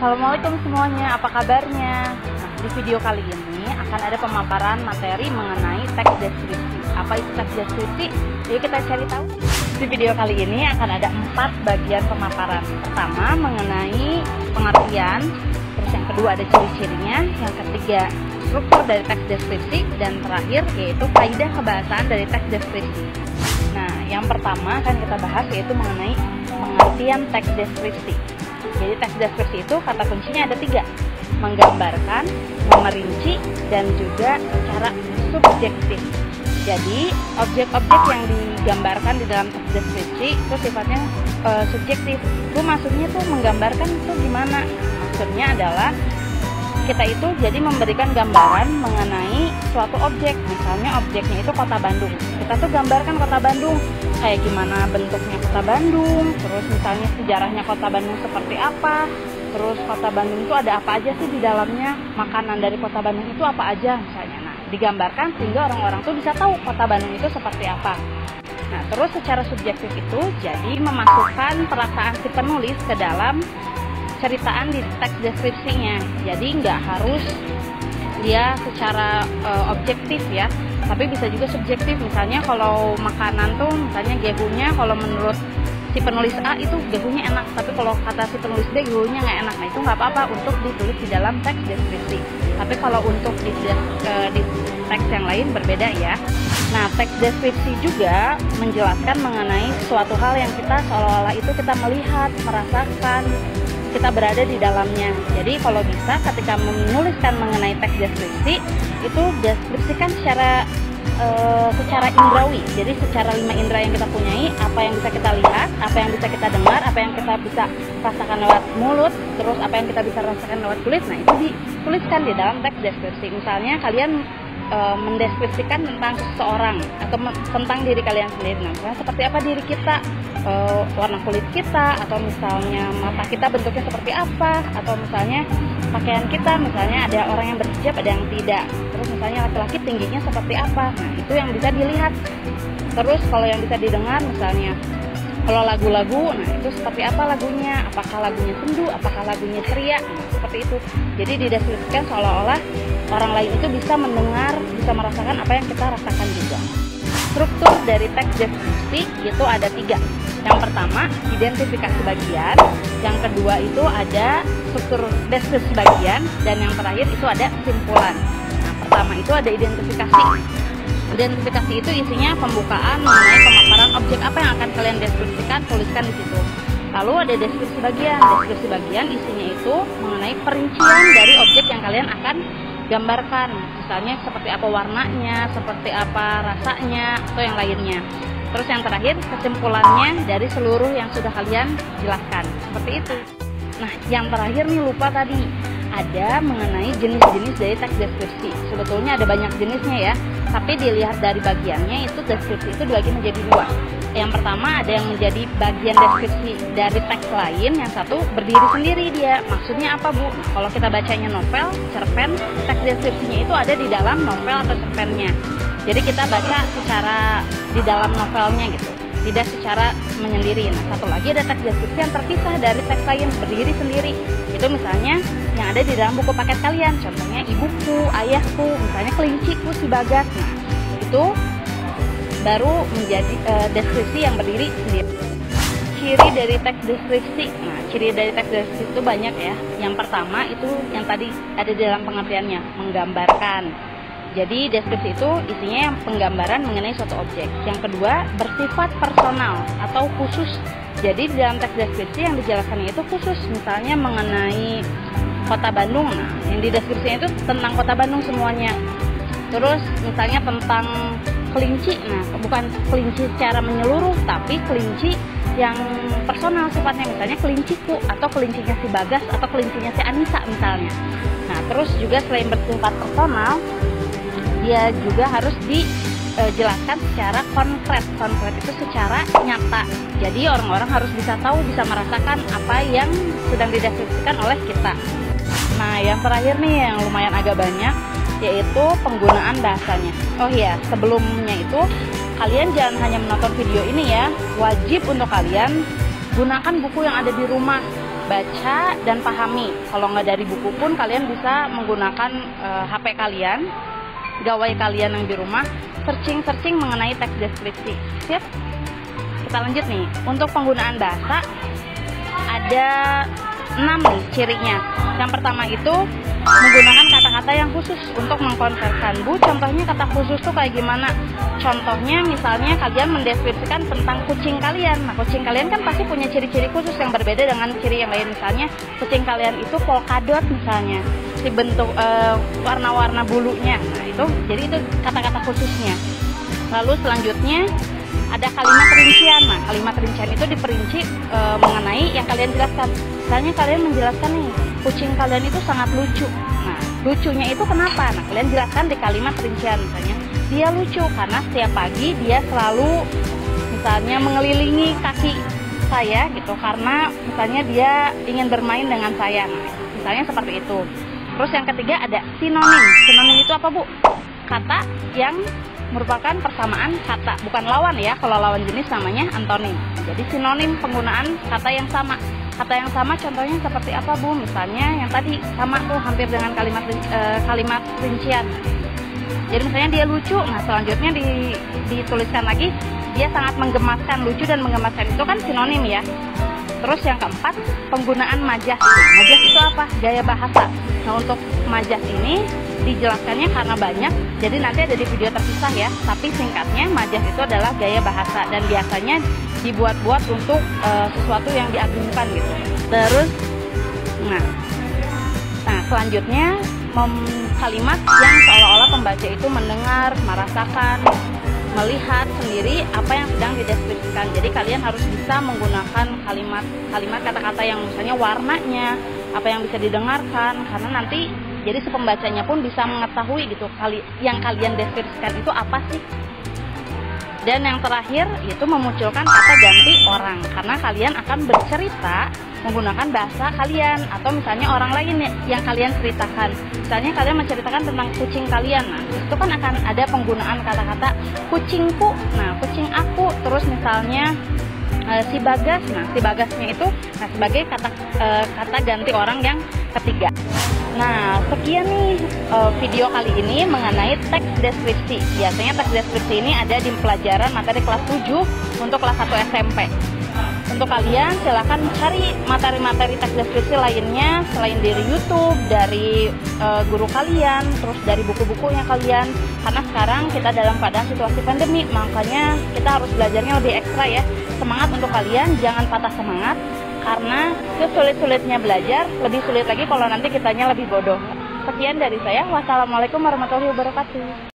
Assalamualaikum semuanya, apa kabarnya? Nah, di video kali ini akan ada pemaparan materi mengenai teks deskripsi. Apa itu teks deskripsi? Yuk kita cari tahu. Di video kali ini akan ada 4 bagian pemaparan. Pertama mengenai pengertian, terus yang kedua ada ciri-cirinya, yang ketiga struktur dari teks deskripsi, dan terakhir yaitu kaidah kebahasaan dari teks deskripsi. Nah, yang pertama akan kita bahas yaitu mengenai pengertian teks deskripsi. Jadi teks deskripsi itu kata kuncinya ada 3, menggambarkan, memerinci, dan juga secara subjektif. Jadi objek-objek yang digambarkan di dalam teks deskripsi itu sifatnya subjektif. Itu maksudnya tuh menggambarkan itu gimana? Maksudnya adalah kita itu jadi memberikan gambaran mengenai suatu objek. Misalnya objeknya itu kota Bandung. Kita tuh gambarkan kota Bandung, kayak gimana bentuknya kota Bandung, terus misalnya sejarahnya kota Bandung seperti apa, terus kota Bandung itu ada apa aja sih di dalamnya, makanan dari kota Bandung itu apa aja misalnya. Nah, digambarkan sehingga orang-orang tuh bisa tahu kota Bandung itu seperti apa. Nah, terus secara subjektif itu jadi memasukkan perasaan si penulis ke dalam ceritaan di teks deskripsinya. Jadi nggak harus dia secara objektif ya, tapi bisa juga subjektif. Misalnya kalau makanan tuh, misalnya gehunya, kalau menurut si penulis A itu gehunya enak, tapi kalau kata si penulis B gehunya nggak enak. Nah, itu nggak apa-apa untuk ditulis di dalam teks deskripsi. Tapi kalau untuk di teks yang lain berbeda ya. Nah, teks deskripsi juga menjelaskan mengenai suatu hal yang kita seolah-olah itu kita melihat, merasakan, kita berada di dalamnya. Jadi kalau bisa ketika menuliskan mengenai teks deskripsi itu deskripsikan secara indrawi. Jadi secara 5 indera yang kita punyai, apa yang bisa kita lihat, apa yang bisa kita dengar, apa yang kita bisa rasakan lewat mulut, terus apa yang kita bisa rasakan lewat kulit. Nah, itu dituliskan di dalam teks deskripsi. Misalnya kalian mendeskripsikan tentang seseorang atau tentang diri kalian sendiri. Nah, misalnya seperti apa diri kita, warna kulit kita, atau misalnya mata kita bentuknya seperti apa, atau misalnya pakaian kita, misalnya ada orang yang berhijab, ada yang tidak. Terus misalnya laki-laki tingginya seperti apa. Nah, itu yang bisa dilihat. Terus kalau yang bisa didengar, misalnya kalau lagu-lagu, nah itu seperti apa lagunya, apakah lagunya sendu, apakah lagunya ceria, nah, seperti itu. Jadi dideskripsikan seolah-olah orang lain itu bisa mendengar, bisa merasakan apa yang kita rasakan juga. Struktur dari teks deskripsi itu ada 3. Yang pertama, identifikasi bagian. Yang kedua itu ada struktur deskripsi bagian. Dan yang terakhir itu ada kesimpulan. Nah, pertama itu ada identifikasi. Identifikasi itu isinya pembukaan mengenai pemaparan objek apa yang akan kalian deskripsikan, tuliskan di situ. Lalu ada deskripsi bagian. Deskripsi bagian isinya itu mengenai perincian dari objek yang kalian akan gambarkan. Misalnya seperti apa warnanya, seperti apa rasanya, atau yang lainnya. Terus yang terakhir kesimpulannya dari seluruh yang sudah kalian jelaskan. Seperti itu. Nah, yang terakhir nih lupa tadi, ada mengenai jenis-jenis dari teks deskripsi. Sebetulnya ada banyak jenisnya ya, tapi dilihat dari bagiannya itu deskripsi itu dibagi menjadi 2. Yang pertama ada yang menjadi bagian deskripsi dari teks lain, yang satu berdiri sendiri dia. Maksudnya apa, Bu? Kalau kita bacanya novel, cerpen, teks deskripsinya itu ada di dalam novel atau cerpennya. Jadi kita baca secara di dalam novelnya gitu, tidak secara menyendiri. Nah, satu lagi ada teks deskripsi yang terpisah dari teks lain, berdiri sendiri. Itu misalnya yang ada di dalam buku paket kalian, contohnya ibuku, ayahku, misalnya kelinciku, si Bagas. Nah, itu baru menjadi deskripsi yang berdiri sendiri. Ciri dari teks deskripsi. Nah, ciri dari teks deskripsi itu banyak ya. Yang pertama itu yang tadi ada di dalam pengertiannya, menggambarkan. Jadi deskripsi itu isinya yang penggambaran mengenai suatu objek. Yang kedua, bersifat personal atau khusus. Jadi di dalam teks deskripsi yang dijelaskannya itu khusus. Misalnya mengenai kota Bandung. Nah, yang di deskripsinya itu tentang kota Bandung semuanya. Terus misalnya tentang kelinci. Nah, bukan kelinci secara menyeluruh, tapi kelinci yang personal sifatnya. Misalnya kelinciku, atau kelincinya si Bagas, atau kelincinya si Anissa misalnya. Nah, terus juga selain bersifat personal, dia juga harus dijelaskan secara konkret. Konkret itu secara nyata. Jadi orang-orang harus bisa tahu, bisa merasakan apa yang sedang dideskripsikan oleh kita. Nah, yang terakhir nih yang lumayan agak banyak, yaitu penggunaan bahasanya. Oh iya, sebelumnya itu kalian jangan hanya menonton video ini ya. Wajib untuk kalian gunakan buku yang ada di rumah. baca dan pahami. Kalau nggak dari buku pun kalian bisa menggunakan HP kalian, gawai kalian yang di rumah, searching mengenai teks deskripsi. Sip? Kita lanjut nih. Untuk penggunaan bahasa ada 6 nih cirinya. Yang pertama itu menggunakan kata-kata yang khusus untuk mengkonversikan. Bu, contohnya kata khusus tuh kayak gimana? Contohnya misalnya kalian mendeskripsikan tentang kucing kalian. Nah, kucing kalian kan pasti punya ciri-ciri khusus yang berbeda dengan ciri yang lain. Misalnya kucing kalian itu polkadot misalnya, si bentuk warna-warna bulunya. Nah, itu jadi itu kata-kata khususnya. Lalu selanjutnya ada kalimat rincian. Nah, kalimat rincian itu diperinci mengenai yang kalian jelaskan. Misalnya kalian menjelaskan nih, kucing kalian itu sangat lucu. Nah, lucunya itu kenapa? Nah, kalian jelaskan di kalimat rincian. Misalnya, dia lucu karena setiap pagi dia selalu misalnya mengelilingi kaki saya gitu, karena misalnya dia ingin bermain dengan saya. Nah, misalnya seperti itu. Terus yang ketiga ada sinonim. Sinonim itu apa, Bu? Kata yang merupakan persamaan kata, bukan lawan ya. Kalau lawan jenis namanya antonim. Jadi sinonim penggunaan kata yang sama. Kata yang sama contohnya seperti apa, Bu? Misalnya yang tadi sama tuh hampir dengan kalimat rincian. Jadi misalnya dia lucu, nah selanjutnya dituliskan lagi dia sangat menggemaskan. Lucu dan menggemaskan itu kan sinonim ya. Terus yang keempat, penggunaan majas. Majas itu apa? Gaya bahasa. Nah, untuk majas ini dijelaskannya karena banyak, jadi nanti ada di video terpisah ya. Tapi singkatnya, majas itu adalah gaya bahasa dan biasanya dibuat-buat untuk sesuatu yang diagungkan gitu. Terus, nah selanjutnya kalimat yang seolah-olah pembaca itu mendengar, merasakan, melihat sendiri apa yang sedang dideskripsikan. Jadi kalian harus bisa menggunakan kalimat kata-kata yang misalnya warnanya, apa yang bisa didengarkan, karena nanti jadi si pembacanya pun bisa mengetahui gitu yang kalian deskripsikan itu apa sih. Dan yang terakhir itu memunculkan kata ganti orang, karena kalian akan bercerita menggunakan bahasa kalian atau misalnya orang lain yang kalian ceritakan. Misalnya kalian menceritakan tentang kucing kalian, nah itu kan akan ada penggunaan kata-kata kucingku, nah kucing aku, terus misalnya si Bagas, nah si Bagasnya itu sebagai kata ganti orang yang ketiga. Nah, sekian nih video kali ini mengenai teks deskripsi. Biasanya teks deskripsi ini ada di pelajaran materi kelas 7 untuk kelas 1 SMP. Untuk kalian silahkan cari materi-materi teks deskripsi lainnya selain dari YouTube, dari guru kalian, terus dari buku-bukunya kalian. Karena sekarang kita dalam keadaan situasi pandemi, makanya kita harus belajarnya lebih ekstra ya. Semangat untuk kalian, jangan patah semangat. Karena sesulit-sulitnya belajar, lebih sulit lagi kalau nanti kitanya lebih bodoh. Sekian dari saya. Wassalamualaikum warahmatullahi wabarakatuh.